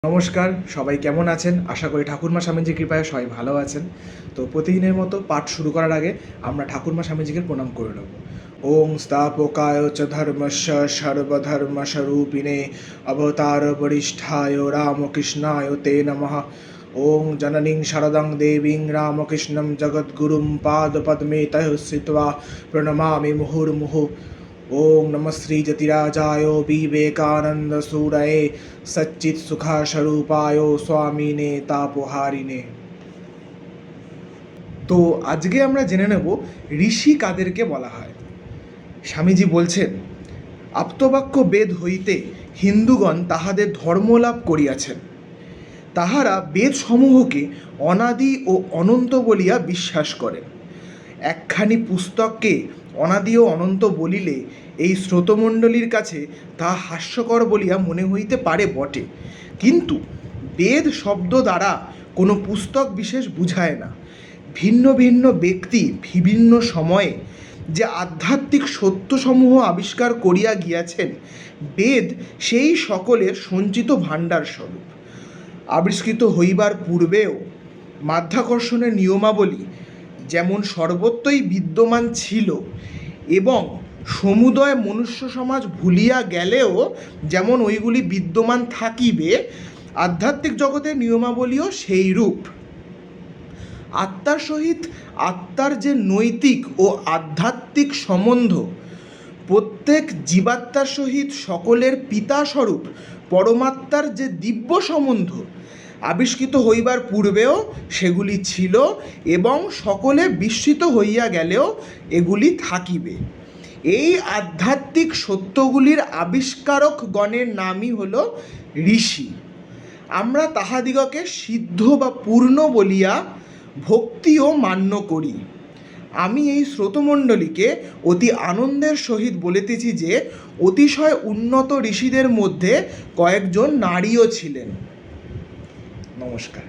নমস্কার, সবাই কেমন আছেন? আশা করি ঠাকুরমা স্বামীজির কৃপায় সবাই ভালো আছেন। তো প্রতিদিনের মতো পাঠ শুরু করার আগে আমরা ঠাকুরমা স্বামীজিকে প্রণাম করে নেব। ওং স্থাপকায় চ ধর্মস্য সর্বধর্মস্বরূপিণে অবতার বরিষ্ঠায় রামকৃষ্ণায় তে নমঃ। ওং জননীং শারদাং দেবীং রামকৃষ্ণং জগদ্গুরুং পাদপদ্মে তয় স্থিত্বা প্রণমামি মুহুর্মুহুঃ। ওং নমঃ শ্রী যতিরাজায় বিবেকানন্দ সুরয়ে সচ্চিৎ সুখাস্বরূপায় স্বামিনে তাপহারিণে। তো আজকে আমরা জেনে নেব ঋষি কাদেরকে বলা হয়। স্বামীজি বলছেন, আপ্তবাক্য বেদ হইতে হিন্দুগণ তাহাদের ধর্মলাভ করিয়াছেন। তাহারা বেদসমূহকে অনাদি ও অনন্ত বলিয়া বিশ্বাস করেন। একখানি পুস্তককে অনাদি ও অনন্ত বলিলে এই শ্রোতমণ্ডলীর কাছে তা হাস্যকর বলিয়া মনে হইতে পারে বটে, কিন্তু বেদ শব্দ দ্বারা কোনো পুস্তক বিশেষ বুঝায় না। ভিন্ন ভিন্ন ব্যক্তি বিভিন্ন সময়ে যে আধ্যাত্মিক সত্যসমূহ আবিষ্কার করিয়া গিয়াছেন, বেদ সেই সকলের সঞ্চিত ভাণ্ডার স্বরূপ। আবিষ্কৃত হইবার পূর্বেও মাধ্যাকর্ষণের নিয়মাবলী যেমন সর্বত্রই বিদ্যমান ছিল এবং সমুদয় মনুষ্য সমাজ ভুলিয়া গেলেও যেমন ওইগুলি বিদ্যমান থাকিবে, আধ্যাত্মিক জগতের নিয়মাবলীও সেই রূপ। আত্মার সহিত আত্মার যে নৈতিক ও আধ্যাত্মিক সম্বন্ধ, প্রত্যেক জীবাত্মার সহিত সকলের পিতাস্বরূপ পরমাত্মার যে দিব্য সম্বন্ধ, আবিষ্কৃত হইবার পূর্বেও সেগুলি ছিল এবং সকলে বিস্মৃত হইয়া গেলেও এগুলি থাকিবে। এই আধ্যাত্মিক সত্যগুলির আবিষ্কারকগণের নামই হল ঋষি। আমরা তাহাদিগকে সিদ্ধ বা পূর্ণ বলিয়া ভক্তিও মান্য করি। আমি এই শ্রোতমণ্ডলীকে অতি আনন্দের সহিত বলিতেছি যে অতিশয় উন্নত ঋষিদের মধ্যে কয়েকজন নারীও ছিলেন। নমস্কার।